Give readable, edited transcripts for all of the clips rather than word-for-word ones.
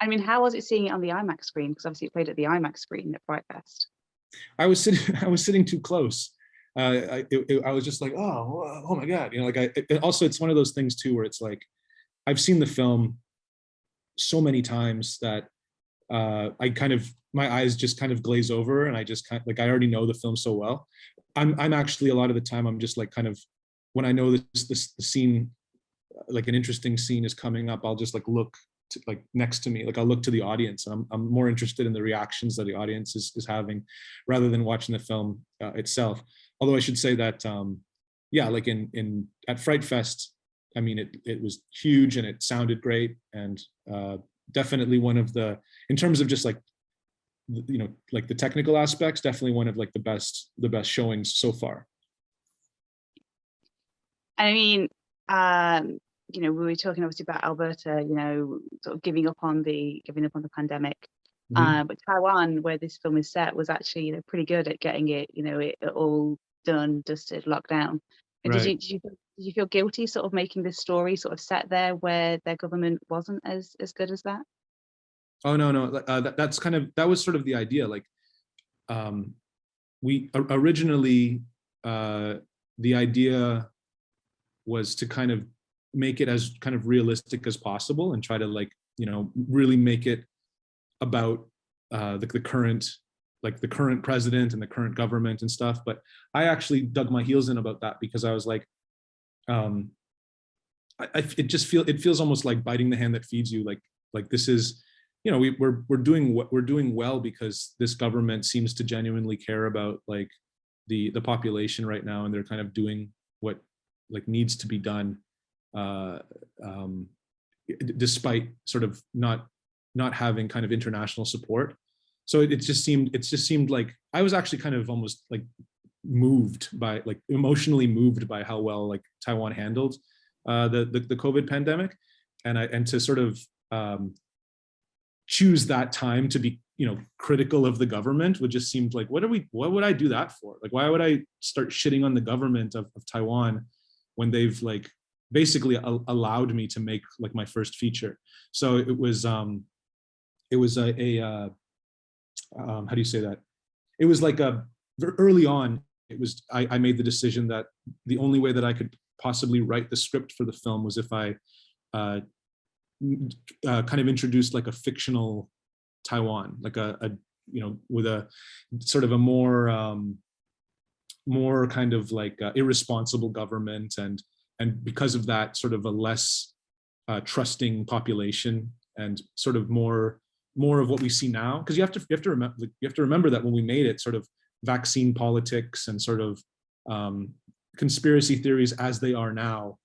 I mean, how was it seeing it on the IMAX screen? Because obviously it played at the IMAX screen at Fright Fest. I was sitting I was sitting too close. I was just like, oh my god, you know, like also it's one of those things too where it's like I've seen the film so many times that I kind of my eyes just kind of glaze over, and I just kind of, like I already know the film so well. I'm actually a lot of the time I'm just like kind of when I know this the scene, like an interesting scene is coming up, I'll just like look to, like next to me, like I'll look to the audience, and I'm more interested in the reactions that the audience is having rather than watching the film itself. Although I should say that yeah, like in at Fright Fest, I mean it was huge and it sounded great, and definitely one of the, in terms of just like, you know, like the technical aspects, definitely one of like the best showings so far. I mean, you know, we were talking obviously about Alberta, you know, sort of giving up on the pandemic. Mhm. But Taiwan, where this film is set, was actually, you know, pretty good at getting it, you know, it all done, dusted, locked down. And Right. did you feel guilty sort of making this story sort of set there where their government wasn't as good as that? Oh no, no, that's kind of, that was sort of the idea. Like um, we originally the idea was to kind of make it as kind of realistic as possible and try to, like, you know, really make it about the current, like the current president and the current government and stuff. But I actually dug my heels in about that because I was like, um, it just it feels almost like biting the hand that feeds you. Like this is, you know, we're doing what we're doing well because this government seems to genuinely care about like the population right now, and they're kind of doing what like needs to be done, uh, um, despite sort of not having kind of international support. So it just seemed like I was actually kind of almost like moved by, like emotionally moved by how well like Taiwan handled the COVID pandemic, and to sort of choose that time to be, you know, critical of the government would just seemed like, what would I do that for? Like, why would I start shitting on the government of Taiwan when they've like basically allowed me to make like my first feature? So it was how do you say that? It was like early on, it was, I made the decision that the only way that I could possibly write the script for the film was if I uh, kind of introduced like a fictional Taiwan, like a you know, with a sort of a more kind of like irresponsible government, and because of that, sort of a less trusting population, and sort of more of what we see now. Because you have to remember that when we made it, sort of vaccine politics and sort of conspiracy theories as they are now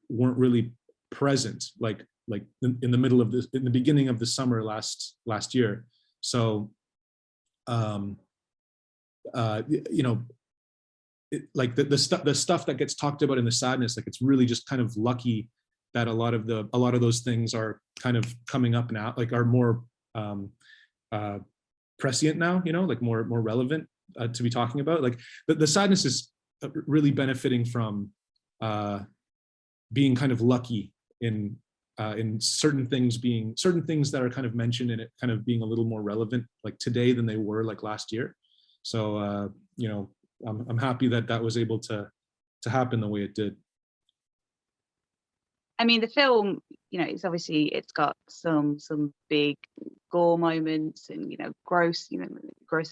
weren't really present, like in the middle of this, in the beginning of the summer last year. So you know, like the stuff that gets talked about in the sadness, like it's really just kind of lucky that a lot of those things are kind of coming up now, like are more uh, prescient now, you know, like more relevant to be talking about. Like the sadness is really benefiting from being kind of lucky in certain things that are kind of mentioned in it kind of being a little more relevant like today than they were like last year. So you know, I'm happy that that was able to happen the way it did. I mean, the film, you know, it's got some big gore moments and, you know, gross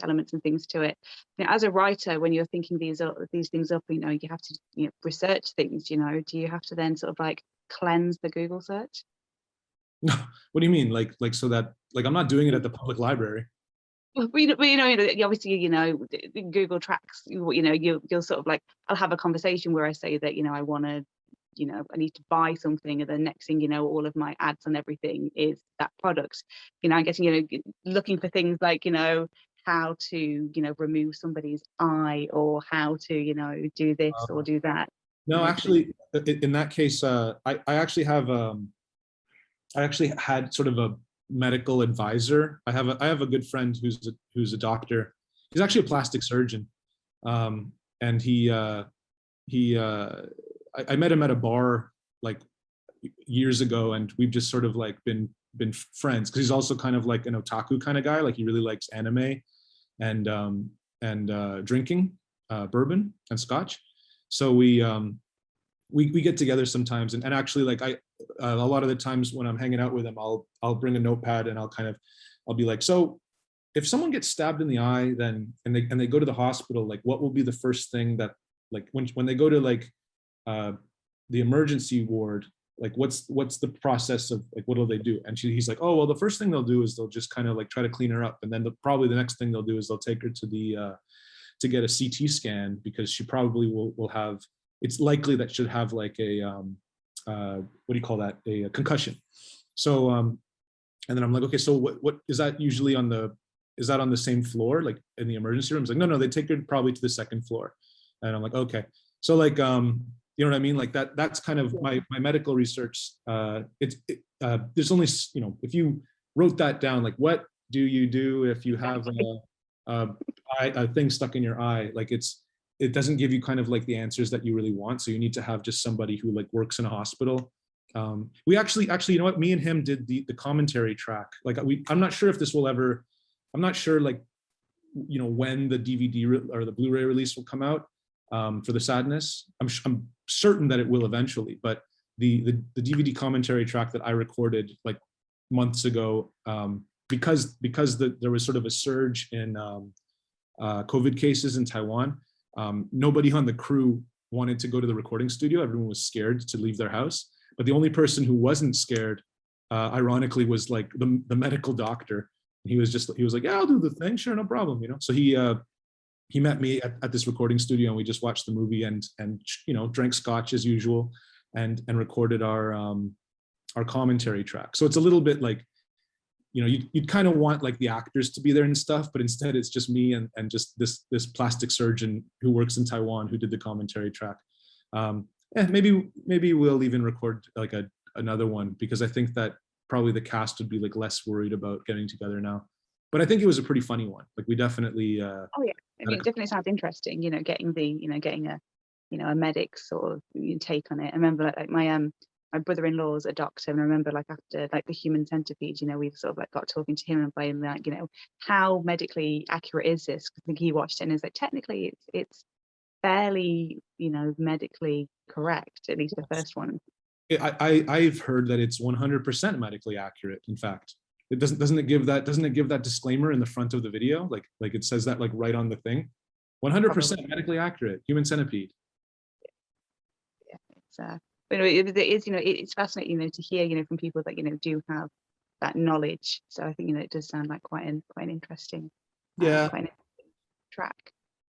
elements and things to it. You know, as a writer, when you're thinking these things up, you know, you have to, you know, research things. You know, do you have to then sort of like cleanse the Google search? No, what do you mean? Like so that, like, I'm not doing it at the public library. Well, obviously, you know, Google tracks. You know, you'll sort of like, I'll have a conversation where I say that, you know, I want to, you know, I need to buy something, and the next thing you know, all of my ads and everything is that product. You know, I'm getting, you know, looking for things like, you know, how to, you know, remove somebody's eye, or how to, you know, do this or do that. You No, know, actually, in that case, I actually have I actually had sort of a medical advisor. I have a good friend who's a doctor. He's actually a plastic surgeon, and he I met him at a bar like years ago, and we've just sort of like been friends, because he's also kind of like an otaku kind of guy. Like he really likes anime and drinking bourbon and scotch. So we get together sometimes, and actually like a lot of the times when I'm hanging out with him, I'll bring a notepad and I'll be like, so if someone gets stabbed in the eye, then and they go to the hospital, like what will be the first thing that, like when they go to like the emergency ward, like what's the process of, like what will they do? And he's like, oh well, the first thing they'll do is they'll just kind of like try to clean her up, and then probably the next thing they'll do is they'll take her to the to get a CT scan, because she probably will have, it's likely that she'll have like a what do you call that, a concussion. So and then I'm like, okay, so what is that usually on the, is that on the same floor, like in the emergency room? It's like, no, they take her probably to the second floor. And I'm like, okay. So like, you know what I mean? Like that's kind of my medical research. There's only, you know, if you wrote that down, like what do you do if you have a thing stuck in your eye? Like it doesn't give you kind of like the answers that you really want. So you need to have just somebody who like works in a hospital. We actually, you know what, me and him did the commentary track. Like I'm not sure if this will ever, I'm not sure like, you know, when the DVD or the Blu-ray release will come out for the Sadness. I'm certain that it will eventually, but the DVD commentary track that I recorded like months ago, because there was sort of a surge in COVID cases in Taiwan, nobody on the crew wanted to go to the recording studio. Everyone was scared to leave their house. But the only person who wasn't scared, ironically, was like the medical doctor. He was like, yeah, I'll do the thing, sure, no problem, you know. So he met me at this recording studio, and we just watched the movie and you know, drank scotch as usual, and recorded our commentary track. So it's a little bit like, you know, you'd kind of want like the actors to be there and stuff, but instead it's just me and just this plastic surgeon who works in Taiwan who did the commentary track. Maybe we'll even record like another one, because I think that probably the cast would be like less worried about getting together now. But I think it was a pretty funny one. Like we definitely. Oh yeah, I mean, it definitely sounds interesting. You know, getting a, you know, a medic sort of take on it. I remember like my brother-in-law's a doctor, and I remember like after like the Human Centipede, you know, we've sort of like got talking to him and playing like, you know, how medically accurate is this? I think he watched it and is like, technically it's fairly, you know, medically correct, at least the first one. I've heard that it's 100% medically accurate. In fact, it doesn't it give that disclaimer in the front of the video, like it says that like right on the thing, 100% medically accurate, Human Centipede. Yeah, it's but it is, you know, it's fascinating, you know, to hear, you know, from people that, you know, do have that knowledge. So I think, you know, it does sound like quite an interesting, quite an interesting track.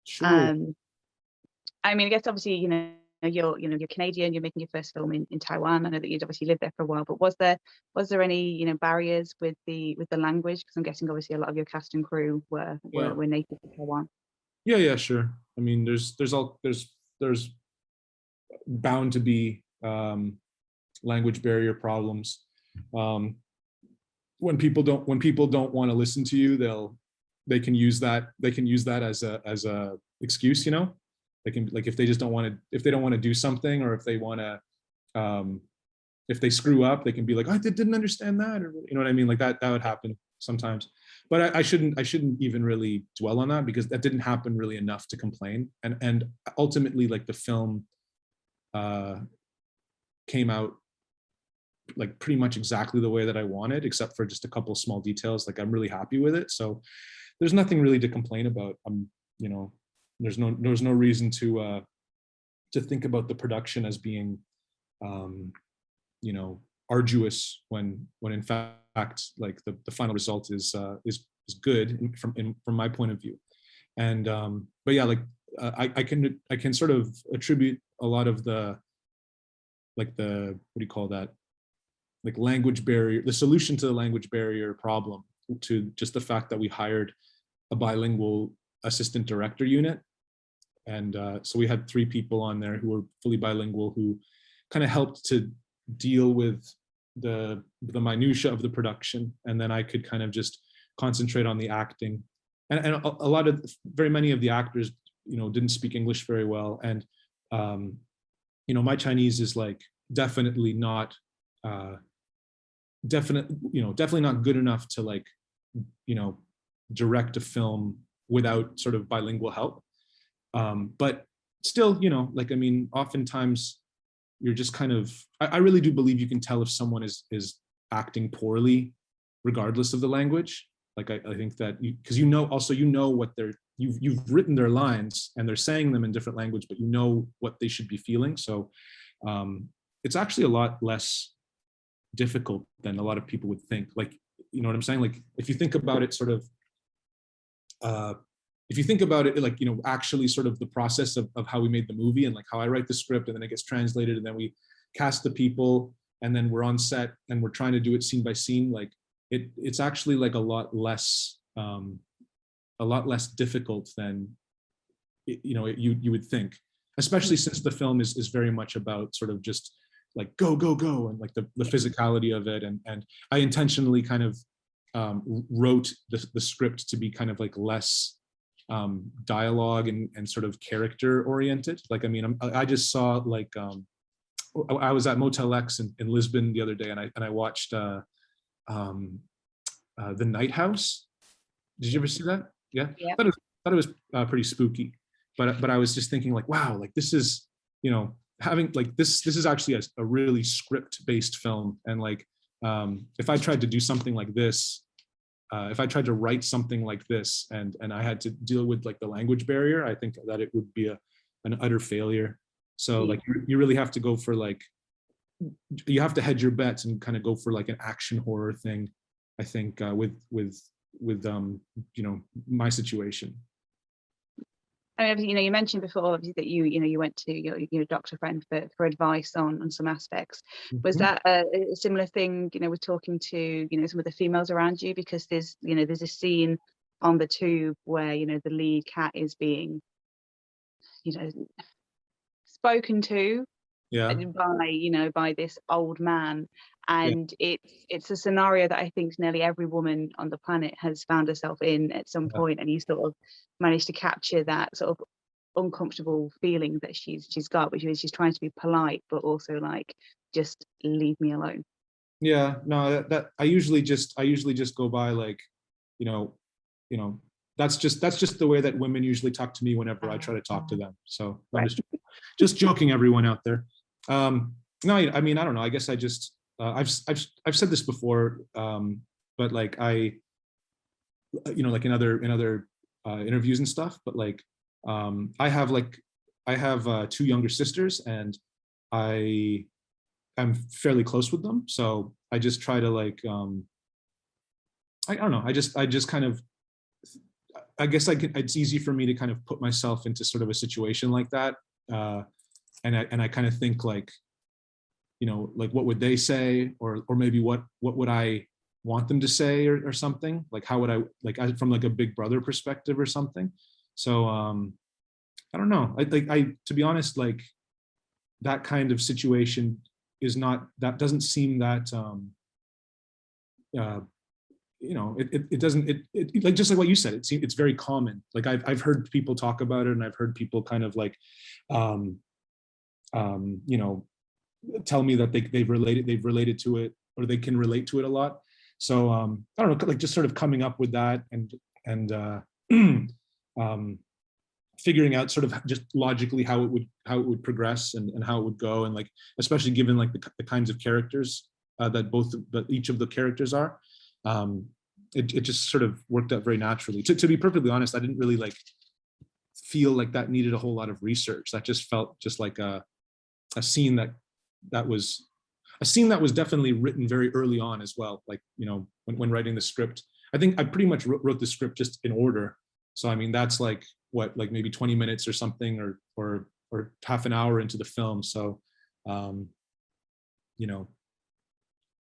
Sure. I mean, I guess obviously, you know, you're Canadian, you're making your first film in Taiwan. I know that you'd obviously lived there for a while, but was there any, you know, barriers with the language? Because I'm guessing obviously a lot of your cast and crew were native to Taiwan. Yeah, sure. I mean, there's bound to be language barrier problems. When people don't want to listen to you, they can use that as a excuse, you know. They can, like, if they don't want to do something, or if they want to, if they screw up, they can be like, oh, I didn't understand that, or you know what I mean. Like that would happen sometimes. But I shouldn't even really dwell on that, because that didn't happen really enough to complain. And ultimately, like the film came out like pretty much exactly the way that I wanted, except for just a couple small details. Like I'm really happy with it. So there's nothing really to complain about. You know, there's no reason to think about the production as being, you know, arduous when in fact, like the final result is good from my point of view. And but yeah, like I can sort of attribute a lot of the, like the, what do you call that, like language barrier, the solution to the language barrier problem, to just the fact that we hired a bilingual assistant director unit. And so we had 3 people on there who were fully bilingual, who kind of helped to deal with the minutia of the production, and then I could kind of just concentrate on the acting. And a lot of, very many of the actors, you know, didn't speak English very well, and you know, my Chinese is like definitely not definitely not good enough to like, direct a film without sort of bilingual help. But still, like, I mean, oftentimes you're just kind of, I really do believe you can tell if someone is acting poorly, regardless of the language. Like, I think that because also what you've written their lines and they're saying them in different language, but what they should be feeling. So it's actually a lot less difficult than a lot of people would think. Like, you know what I'm saying? Like, if you think about it sort of, if you think about it, like, actually sort of the process of how we made the movie and like how I write the script and then it gets translated and then we cast the people and then we're on set and we're trying to do it scene by scene. Like it's actually like a lot less difficult than, you would think, especially since the film is very much about sort of just like go, go, go, and like the physicality of it. And I intentionally kind of wrote the script to be kind of like less dialogue and sort of character oriented. Like, I mean, I just saw like, I was at Motel X in Lisbon the other day and I watched The Night House. Did you ever see that? Yeah. Yeah. Thought it was pretty spooky, but I was just thinking like, wow, like this is, having like this is actually a really script based film. And like, if I tried to do something like this, if I tried to write something like this and I had to deal with like the language barrier, I think that it would be an utter failure. So like you really have to go for like, you have to hedge your bets and kind of go for like an action horror thing, I think, with my situation. I mean, you mentioned before obviously that you went to your doctor friend for advice on some aspects. Was that a similar thing, with talking to some of the females around you? Because there's a scene on the tube where the lead cat is being spoken to by this old man, and it's a scenario that I think nearly every woman on the planet has found herself in at some point, and you sort of managed to capture that sort of uncomfortable feeling that she's got, which is she's trying to be polite but also like, just leave me alone. Yeah, no, that I usually just go by like, that's just the way that women usually talk to me whenever I try to talk to them. So I'm just joking, everyone out there. No, I mean, I don't know. I guess I just I've said this before, but like like in other interviews and stuff. But like I have 2 younger sisters, and I'm fairly close with them. So I just try to like I don't know. I just kind of, I guess it's easy for me to kind of put myself into sort of a situation like that. And I kind of think like, like what would they say, or maybe what would I want them to say, or something, like how would I, like from like a big brother perspective or something. So I don't know. I to be honest, like that kind of situation that doesn't seem that it doesn't like, just like what you said, it's very common. Like I've heard people talk about it, and I've heard people kind of like tell me that they've related to it, or they can relate to it a lot. So I don't know, like just sort of coming up with that and figuring out sort of just logically how it would progress and how it would go, and like especially given like the kinds of characters that each of the characters are, it just sort of worked out very naturally. To be perfectly honest, I didn't really like feel like that needed a whole lot of research. That just felt just like a scene that was definitely written very early on as well. Like, when writing the script, I think I pretty much wrote the script just in order. So I mean, that's like like maybe 20 minutes or something, or half an hour into the film. So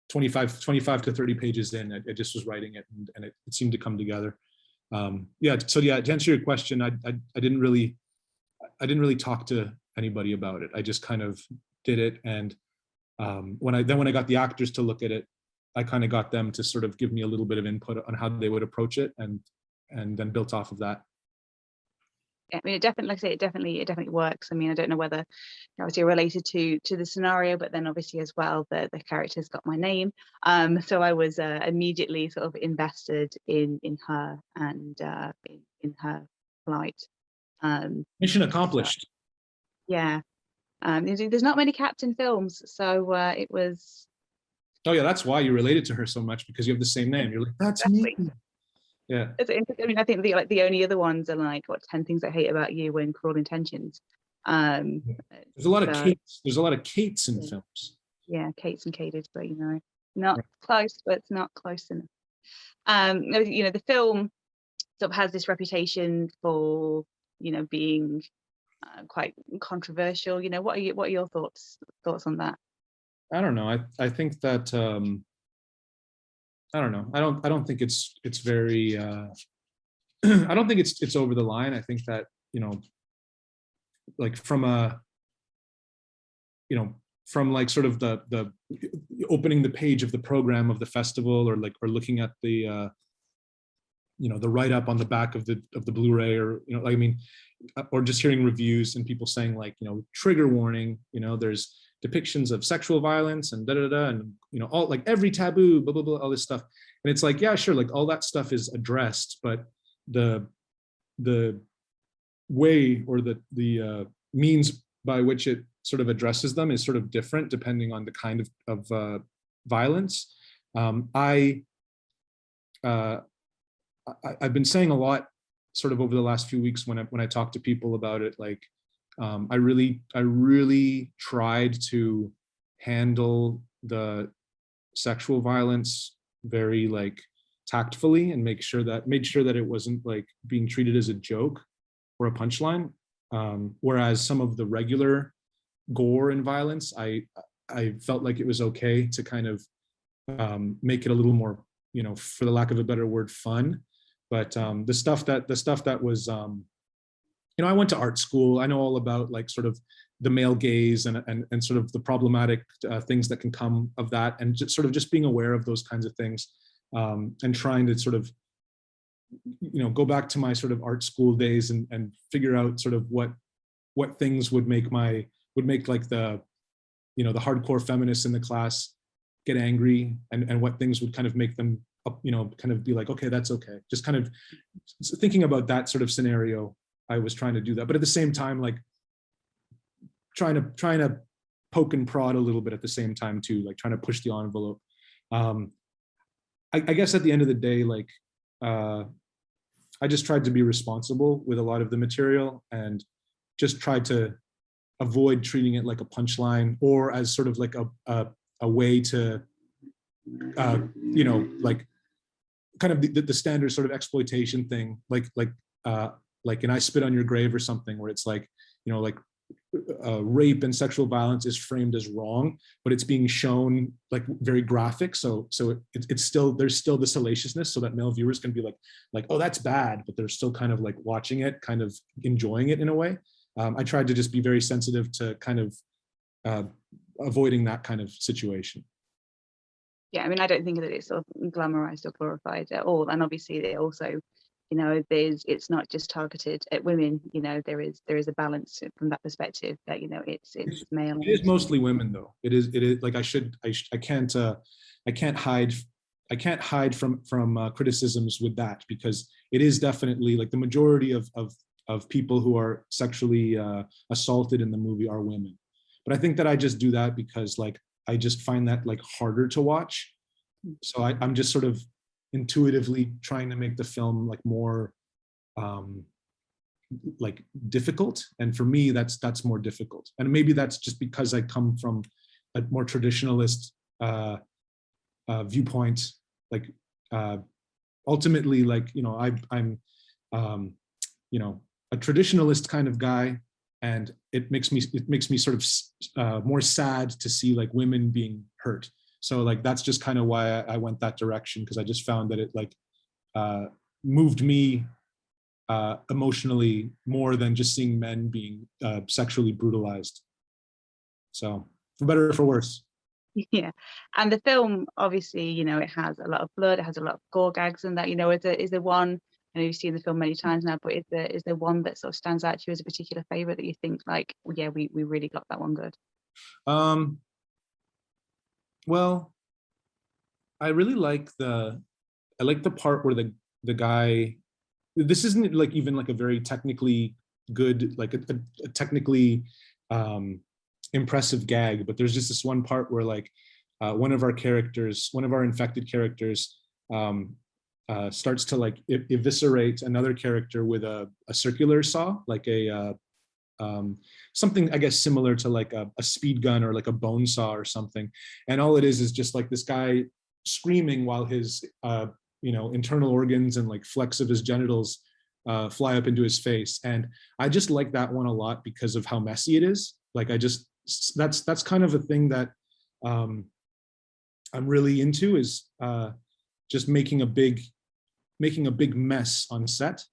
25 to 30 pages in, I just was writing it, and it seemed to come together. So to answer your question, I didn't really talk to anybody about it. I just kind of did it, and when I got the actors to look at it, I kind of got them to sort of give me a little bit of input on how they would approach it, and then built off of that. I mean, it definitely, like I say, it definitely works. I mean, I don't know whether obviously related to the scenario, but then obviously as well, the character's got my name. So I was immediately sort of invested in her and in her plight. Mission So accomplished. yeah, there's not many Captain films, so it was Oh yeah, that's why you related to her so much, because you have the same name. You're like, that's me. exactly. Yeah. I mean, I think the only other ones are like what 10 Things I Hate About You and Cruel Intentions. Um, There's a lot of so Kates. There's a lot of Kates in yeah, films. yeah, Kate's and Kated, but not Right. close, but it's not close enough. The film sort of has this reputation for being quite controversial. What are your thoughts on that? I don't know. I think that I don't know. I don't think it's very I don't think it's over the line. I think that, like from a, from like sort of the opening the page of the program of the festival, or looking at the the write-up on the back of the Blu-ray, or I mean, or just hearing reviews and people saying like, trigger warning, there's depictions of sexual violence and da da da, and all like every taboo, blah blah blah, all this stuff. And it's like, yeah, sure, like all that stuff is addressed, but the way, or the means by which it sort of addresses them is sort of different depending on the kind of violence. I've been saying a lot sort of over the last few weeks when I talk to people about it, like I really tried to handle the sexual violence very like tactfully, and made sure that it wasn't like being treated as a joke or a punchline. Whereas some of the regular gore and violence, I felt like it was okay to kind of make it a little more, for the lack of a better word, fun. But the stuff that was, I went to art school. I know all about like sort of the male gaze and sort of the problematic things that can come of that, and just being aware of those kinds of things, and trying to sort of go back to my sort of art school days and figure out sort of what things would make like the the hardcore feminists in the class get angry, and what things would kind of make them kind of be like, okay, that's okay. Just kind of thinking about that sort of scenario, I was trying to do that, but at the same time, like trying to poke and prod a little bit at the same time too, like trying to push the envelope. I guess at the end of the day, like I just tried to be responsible with a lot of the material, and just tried to avoid treating it like a punchline, or as sort of like a way to like kind of the standard sort of exploitation thing, like and I Spit on Your Grave or something, where it's like, like rape and sexual violence is framed as wrong, but it's being shown like very graphic, so it's still, there's still the salaciousness, so that male viewers can be like, oh, that's bad, but they're still kind of like watching it, kind of enjoying it in a way. I tried to just be very sensitive to kind of avoiding that kind of situation. Yeah, I mean, I don't think that it's sort of glamorized or glorified at all. And obviously, it also, it's not just targeted at women. There is a balance from that perspective that it's male. It is mostly women, though. It is like I can't hide from criticisms with that, because it is definitely like the majority of people who are sexually assaulted in the movie are women. But I think that I just do that because like I just find that like harder to watch. So I'm just sort of intuitively trying to make the film like more like difficult. And for me, that's more difficult. And maybe that's just because I come from a more traditionalist viewpoint. Like ultimately, like, I'm a traditionalist kind of guy, and it makes me sort of more sad to see like women being hurt. So like that's just kind of why I went that direction, because I just found that it like moved me emotionally more than just seeing men being sexually brutalized. So for better or for worse. Yeah, and the film obviously, it has a lot of blood, it has a lot of gore gags, and that, is there one I know you've seen the film many times now, but is there one that sort of stands out to you as a particular favorite that you think like, yeah, we really got that one good? Well, I really like the part where the guy, this isn't like even like a very technically good, like a technically impressive gag, but there's just this one part where like one of our infected characters starts to like eviscerate another character with a circular saw, like a something I guess similar to like a speed gun or like a bone saw or something. And all it is just like this guy screaming while his internal organs and like flecks of his genitals fly up into his face. And I just like that one a lot because of how messy it is. Like that's kind of a thing that I'm really into, is just making a big mess on set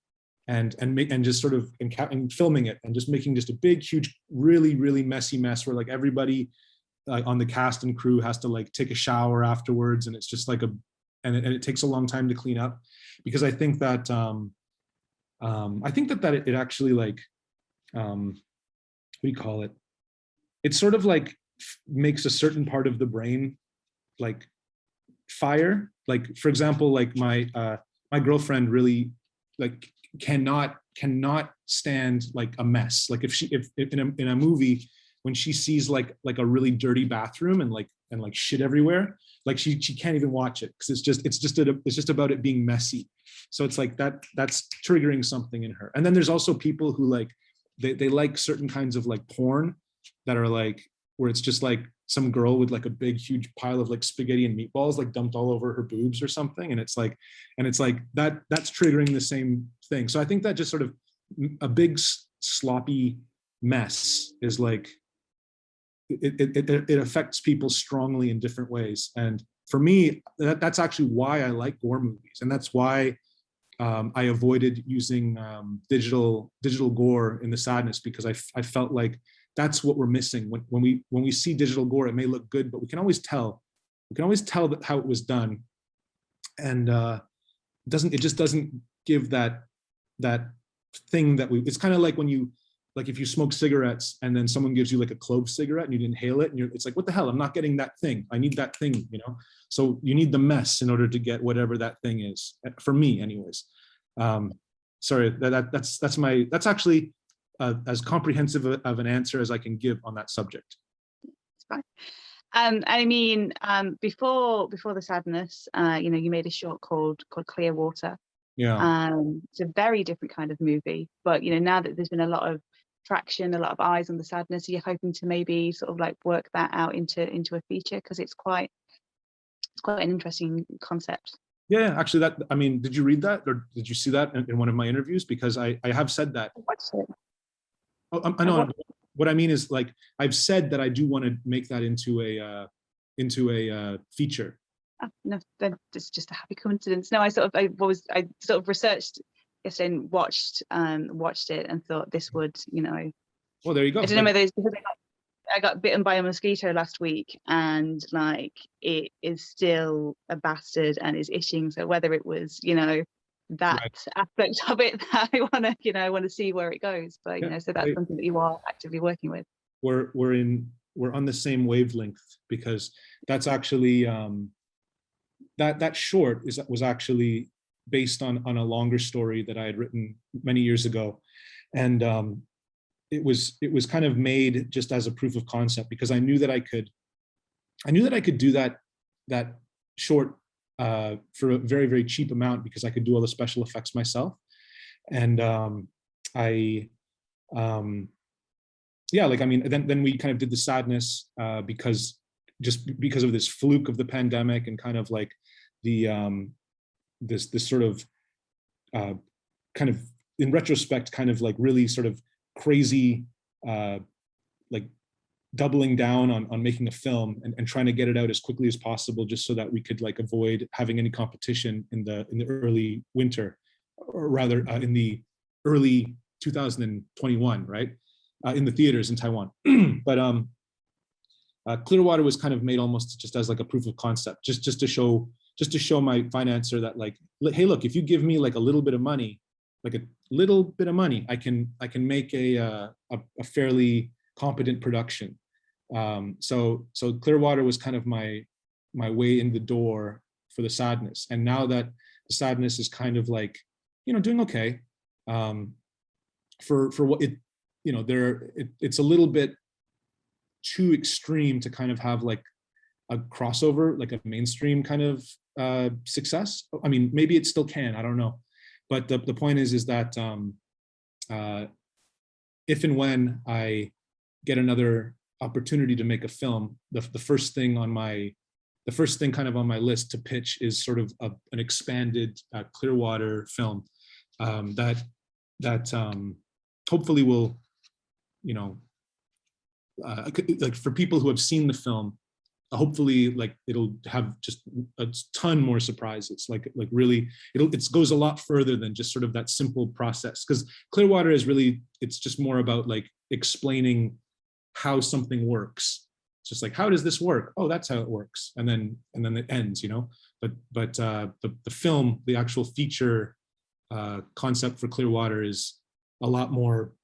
and just sort of and filming it and just making just a big, huge, really, really messy mess where like everybody on the cast and crew has to like take a shower afterwards, and it's just like and it takes a long time to clean up, because I think that it actually like what do you call it? It sort of like makes a certain part of the brain like fire. Like for example, like my girlfriend really like cannot stand like a mess. Like if in a movie, when she sees like a really dirty bathroom and like shit everywhere, like she can't even watch it, because it's just about it being messy. So it's like that's triggering something in her. And then there's also people who like they like certain kinds of like porn that are like where it's just like some girl with like a big huge pile of like spaghetti and meatballs like dumped all over her boobs or something, and it's like that's triggering the same thing. So I think that just sort of a big sloppy mess is like it affects people strongly in different ways. And for me, that's actually why I like gore movies, and that's why I avoided using digital gore in the sadness, because I felt like that's what we're missing. When we see digital gore, it may look good, but we can always tell that how it was done, and it just doesn't give that thing that it's kind of like when you, like if you smoke cigarettes and then someone gives you like a clove cigarette and you inhale it, and it's like, what the hell, I'm not getting that thing, I need that thing, so you need the mess in order to get whatever that thing is, for me anyways. Sorry, that's actually as comprehensive of an answer as I can give on that subject. It's fine. I mean, before the sadness, you made a short called Clearwater. Yeah. It's a very different kind of movie, but now that there's been a lot of traction, a lot of eyes on the sadness, are you hoping to maybe sort of like work that out into a feature, because it's quite an interesting concept? Yeah, actually, did you read that, or did you see that in one of my interviews? Because I have said that. I watched it. Oh, I know. What I mean is, like, I've said that I do want to make that into a feature. Oh, no, that's just a happy coincidence. No, I sort of researched yesterday and watched it and thought this would, Well, there you go. I don't know whether it's because I got bitten by a mosquito last week, and like it is still a bastard and is itching. So whether it was, that right aspect of it that I want to see where it goes. But yeah, so that's something that you are actively working with. We're on the same wavelength, because that's actually that short was actually based on a longer story that I had written many years ago, and it was kind of made just as a proof of concept, because I knew that I could do that short for a very, very cheap amount, because I could do all the special effects myself. And then we kind of did the sadness because of this fluke of the pandemic, and kind of like the this sort of kind of, in retrospect, kind of like really sort of crazy like doubling down on making a film and trying to get it out as quickly as possible, just so that we could like avoid having any competition in the early winter, or rather in the early 2021, right, in the theaters in Taiwan. But Clearwater was kind of made almost just as like a proof of concept, just to show just to show my financer that like, hey, look, if you give me like a little bit of money, like a little bit of money, I can make a fairly competent production. So Clearwater was kind of my way in the door for the sadness. And now that the sadness is kind of like, you know, doing okay, for what it, you know, it's a little bit too extreme to kind of have like a crossover, like a mainstream kind of success. I mean, maybe it still can, I don't know. But the point is that if and when I get another opportunity to make a film, the first thing kind of on my list to pitch is sort of an expanded Clearwater film that hopefully will, you know, like for people who have seen the film, hopefully like it'll have just a ton more surprises, like really it goes a lot further than just sort of that simple process, because Clearwater is really, it's just more about like explaining how something works. It's just like, how does this work? Oh, that's how it works, and then it ends, you know. But the film, the actual feature concept for Clearwater is a lot more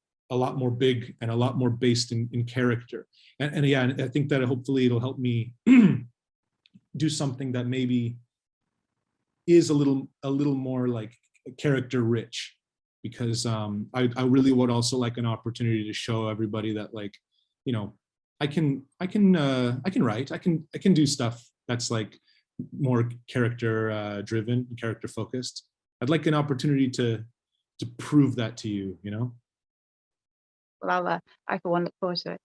big and a lot more based in character. And yeah, and I think that hopefully it'll help me do something that maybe is a little more like character rich, because I really would also like an opportunity to show everybody that, like, you know, I can write, I can do stuff that's like more character driven, character focused. I'd like an opportunity to prove that to you, you know. Well, I for one look forward to it.